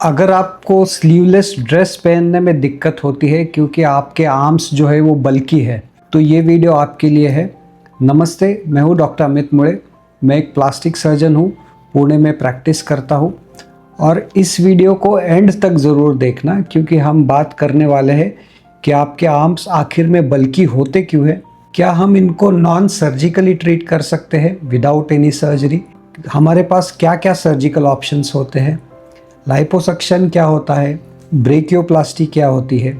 अगर आपको sleeveless dress पहनने में दिक्कत होती है क्योंकि आपके आर्म्स जो है वो बल्की है, तो ये वीडियो आपके लिए है। नमस्ते, मैं हूँ डॉक्टर अमित मुड़े। मैं एक प्लास्टिक सर्जन हूँ, पुणे में प्रैक्टिस करता हूँ। और इस वीडियो को एंड तक ज़रूर देखना क्योंकि हम बात करने वाले हैं कि आपके आर्म्स आखिर में बल्की होते क्यों है, क्या हम इनको नॉन सर्जिकली ट्रीट कर सकते हैं विदाउट एनी सर्जरी, हमारे पास क्या क्या सर्जिकल ऑप्शंस होते हैं, लाइपोसक्शन क्या होता है, ब्रेकियोप्लास्टी क्या होती है,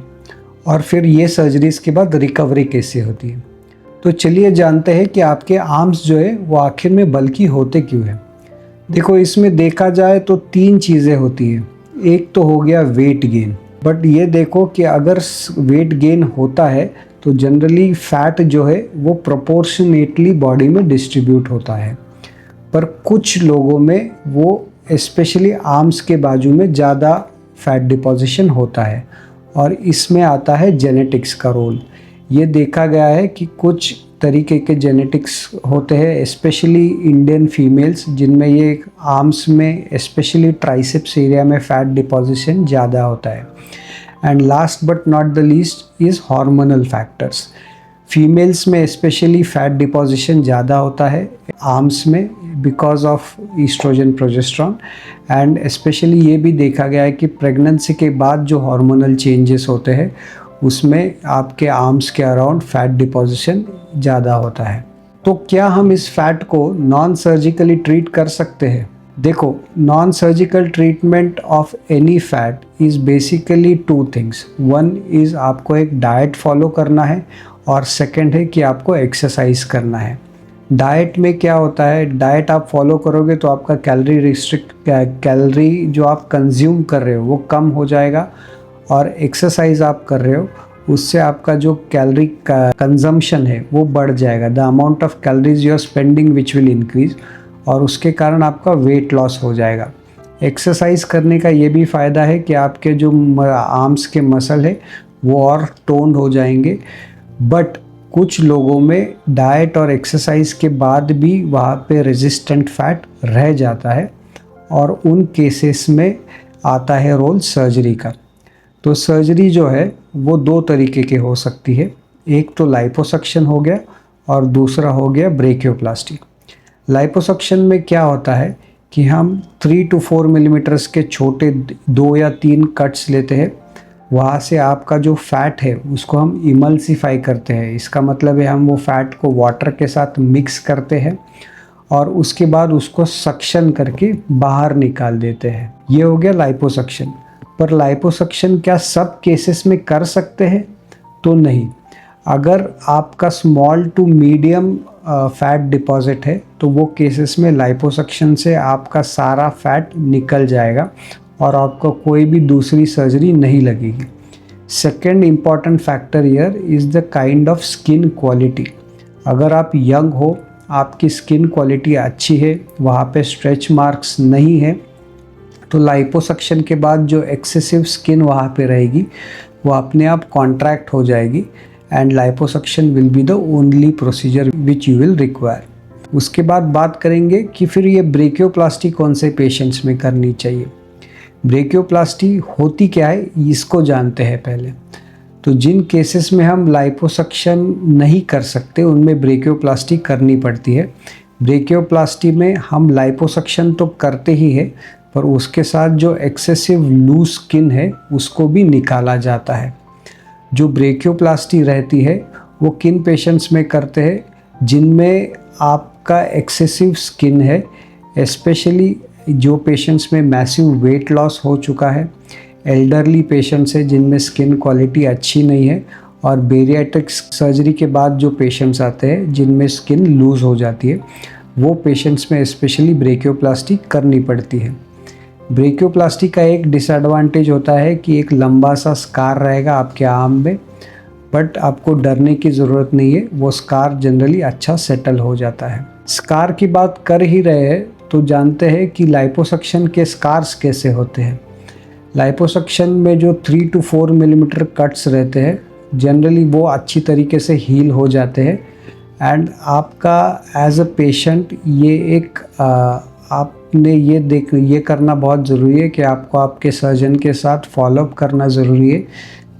और फिर ये सर्जरीज के बाद रिकवरी कैसे होती है। तो चलिए जानते हैं कि आपके आर्म्स जो है वो आखिर में बल्की होते क्यों है। देखो, इसमें देखा जाए तो 3 चीज़ें होती हैं। एक तो हो गया वेट गेन, बट ये देखो कि अगर वेट गेन होता है तो जनरली फैट जो है वो प्रोपोर्शनेटली बॉडी में डिस्ट्रीब्यूट होता है, पर कुछ लोगों में वो स्पेशली आर्म्स के बाजू में ज़्यादा फैट डिपॉजिशन होता है, और इसमें आता है जेनेटिक्स का रोल। ये देखा गया है कि कुछ तरीके के जेनेटिक्स होते हैं, स्पेशली इंडियन फीमेल्स, जिनमें ये आर्म्स में स्पेशली ट्राइसेप्स एरिया में फ़ैट डिपॉजिशन ज़्यादा होता है। And last but not the least is hormonal factors. Females में स्पेशली फैट डिपॉजिशन ज़्यादा होता है आर्म्स में because of estrogen progesterone, and specially ये भी देखा गया है कि प्रेगनेंसी के बाद जो हार्मोनल चेंजेस होते हैं उसमें आपके आर्म्स के अराउंड फैट डिपॉजिशन ज़्यादा होता है। तो क्या हम इस फैट को नॉन सर्जिकली ट्रीट कर सकते हैं? देखो, non surgical treatment of any fat is basically 2 things. One is आपको एक डाइट फॉलो करना है, और सेकंड है कि आपको एक्सरसाइज करना है। डाइट में क्या होता है, डाइट आप फॉलो करोगे तो आपका कैलोरी जो आप कंज्यूम कर रहे हो वो कम हो जाएगा, और एक्सरसाइज आप कर रहे हो उससे आपका जो कैलोरी कंजम्पशन है वो बढ़ जाएगा। The amount of calories you are spending which will increase, और उसके कारण आपका वेट लॉस हो जाएगा। एक्सरसाइज करने का ये भी फ़ायदा है कि आपके जो आर्म्स के मसल है वो और टोन्ड हो जाएंगे, बट कुछ लोगों में डाइट और एक्सरसाइज के बाद भी वहाँ पे रेजिस्टेंट फैट रह जाता है, और उन केसेस में आता है रोल सर्जरी का। तो सर्जरी जो है वो 2 तरीके के हो सकती है। एक तो लाइपोसक्शन हो गया, और दूसरा हो गया ब्रेकियोप्लास्टी। लाइपोसक्शन में क्या होता है कि हम 3 to 4 मिलीमीटर्स के छोटे 2 या 3 कट्स लेते हैं। वहाँ से आपका जो फैट है उसको हम इमल्सिफाई करते हैं। इसका मतलब है हम वो फैट को वाटर के साथ मिक्स करते हैं, और उसके बाद उसको सक्शन करके बाहर निकाल देते हैं। ये हो गया लाइपोसक्शन। पर लाइपोसक्शन क्या सब केसेस में कर सकते हैं? तो नहीं। अगर आपका small to medium fat deposit है तो वो केसेस में लाइपोसक्शन से आपका सारा फैट निकल जाएगा, और आपको कोई भी दूसरी सर्जरी नहीं लगेगी। Second important factor here is the kind of skin quality. अगर आप यंग हो, आपकी स्किन क्वालिटी अच्छी है, वहाँ पे स्ट्रेच मार्क्स नहीं है, तो लाइपोसक्शन के बाद जो एक्सेसिव स्किन वहाँ पे रहेगी वो अपने आप कॉन्ट्रैक्ट हो जाएगी, and liposuction will be the only procedure which you will require. उसके बाद बात करेंगे कि फिर ये ब्रेकियोप्लास्टी कौन से पेशेंट्स में करनी चाहिए। ब्रेकियोप्लास्टी होती क्या है इसको जानते हैं पहले। तो जिन केसेस में हम लाइपोसक्शन नहीं कर सकते उनमें ब्रेकियोप्लास्टी करनी पड़ती है। ब्रेकियोप्लास्टी में हम लाइपोसक्शन तो करते ही है, पर उसके साथ जो एक्सेसिव लूज स्किन है उसको भी निकाला जाता है। जो ब्रेकियोप्लास्टी रहती है वो किन पेशेंट्स में करते हैं? जिनमें आपका एक्सेसिव स्किन है, स्पेशली जो पेशेंट्स में मैसिव वेट लॉस हो चुका है, एल्डरली पेशेंट्स है जिनमें स्किन क्वालिटी अच्छी नहीं है, और बेरियाट्रिक सर्जरी के बाद जो पेशेंट्स आते हैं जिनमें स्किन लूज़ हो जाती है, वो पेशेंट्स में स्पेशली ब्रेकियोप्लास्टी करनी पड़ती है। ब्रेकियोप्लास्टी का एक डिसएडवांटेज होता है कि एक लंबा सा स्कार रहेगा आपके आर्म में, बट आपको डरने की ज़रूरत नहीं है, वो स्कार जनरली अच्छा सेटल हो जाता है। स्कार की बात कर ही रहे हैं तो जानते हैं कि लाइपोसक्शन के स्कार्स कैसे होते हैं। लाइपोसक्शन में जो 3 to 4 मिलीमीटर कट्स रहते हैं जनरली वो अच्छी तरीके से हील हो जाते हैं, एंड आपका एज अ पेशेंट ये एक आपने ये करना बहुत ज़रूरी है कि आपको आपके सर्जन के साथ फॉलोअप करना ज़रूरी है,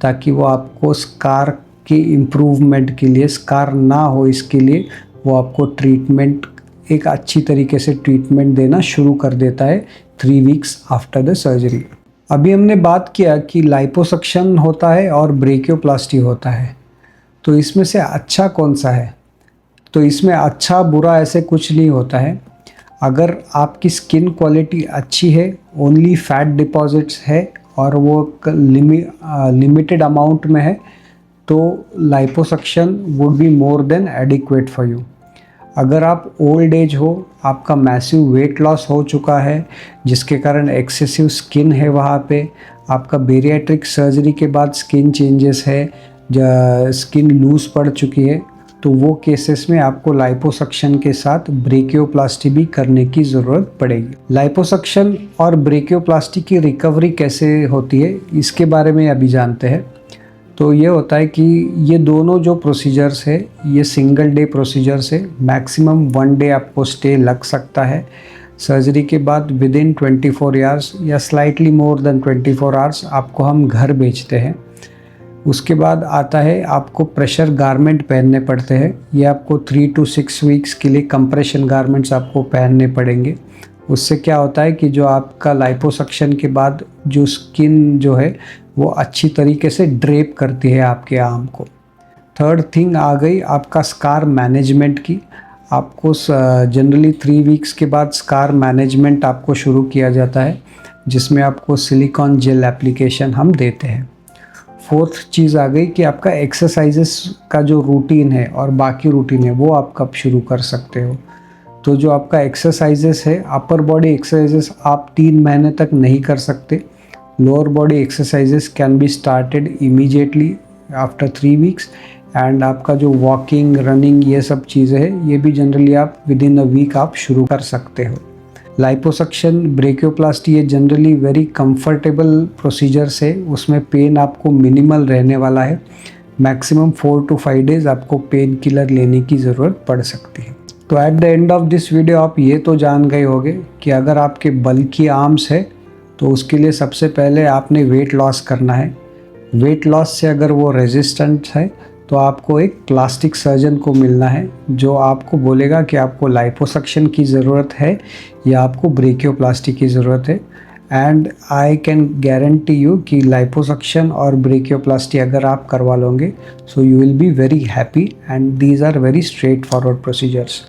ताकि वो आपको स्कार की इम्प्रूवमेंट के लिए, स्कार ना हो इसके लिए वो आपको ट्रीटमेंट, एक अच्छी तरीके से ट्रीटमेंट देना शुरू कर देता है 3 वीक्स आफ्टर द सर्जरी। अभी हमने बात किया कि लाइपोसक्शन होता है और ब्रेकियोप्लास्टी होता है, तो इसमें से अच्छा कौन सा है? तो इसमें अच्छा बुरा ऐसे कुछ नहीं होता है। अगर आपकी स्किन क्वालिटी अच्छी है, ओनली फैट डिपॉजिट्स है और वो लिमिटेड अमाउंट में है, तो liposuction would be more than adequate for you. अगर आप ओल्ड एज हो, आपका मैसिव वेट लॉस हो चुका है जिसके कारण एक्सेसिव स्किन है, वहाँ पे आपका बेरियाट्रिक सर्जरी के बाद स्किन चेंजेस है, स्किन लूज पड़ चुकी है, तो वो केसेस में आपको लाइपोसक्शन के साथ ब्रेकियोप्लास्टी भी करने की ज़रूरत पड़ेगी। लाइपोसक्शन और ब्रेकियोप्लास्टी की रिकवरी कैसे होती है इसके बारे में अभी जानते हैं। तो ये होता है कि ये दोनों जो प्रोसीजर्स है ये सिंगल डे प्रोसीजर्स है। मैक्सिमम 1 डे आपको स्टे लग सकता है। सर्जरी के बाद विदिन 24 आवर्स या स्लाइटली मोर देन 24 आवर्स आपको हम घर भेजते हैं। उसके बाद आता है आपको प्रेशर गारमेंट पहनने पड़ते हैं। ये आपको 3 to 6 वीक्स के लिए कंप्रेशन गारमेंट्स आपको पहनने पड़ेंगे। उससे क्या होता है कि जो आपका लाइपोसक्शन के बाद जो स्किन जो है वो अच्छी तरीके से ड्रेप करती है आपके आर्म को। थर्ड थिंग आ गई आपका स्कार मैनेजमेंट की। आपको जनरली 3 वीक्स के बाद स्कार मैनेजमेंट आपको शुरू किया जाता है, जिसमें आपको सिलिकॉन जेल एप्लीकेशन हम देते हैं। फोर्थ चीज़ आ गई कि आपका एक्सरसाइजेस का जो रूटीन है और बाकी रूटीन है वो आप कब शुरू कर सकते हो। तो जो आपका एक्सरसाइजेस है, अपर बॉडी एक्सरसाइजेस आप 3 महीने तक नहीं कर सकते। Lower body exercises can be started immediately after 3 weeks. And आपका जो वॉकिंग, रनिंग, ये सब चीज़ें हैं ये भी जनरली आप विदिन अ वीक आप शुरू कर सकते हो। लाइपोसक्शन, ब्रेकियोप्लास्टी ये जनरली वेरी कंफर्टेबल प्रोसीजर्स है। उसमें पेन आपको मिनिमल रहने वाला है। मैक्सिमम 4 to 5 डेज़ आपको पेन किलर लेने की ज़रूरत पड़ सकती है। तो at the end of this video आप ये तो जान गए होंगे कि अगर आपके बल्की आर्म्स है तो उसके लिए सबसे पहले आपने वेट लॉस करना है। वेट लॉस से अगर वो रेजिस्टेंट है तो आपको एक प्लास्टिक सर्जन को मिलना है जो आपको बोलेगा कि आपको लाइपोसक्शन की ज़रूरत है या आपको ब्रेकियोप्लास्टी की ज़रूरत है। And I can guarantee you कि लाइपोसक्शन और ब्रेकियोप्लास्टी अगर आप करवा लोगे so you will be very happy and these are very straight forward procedures.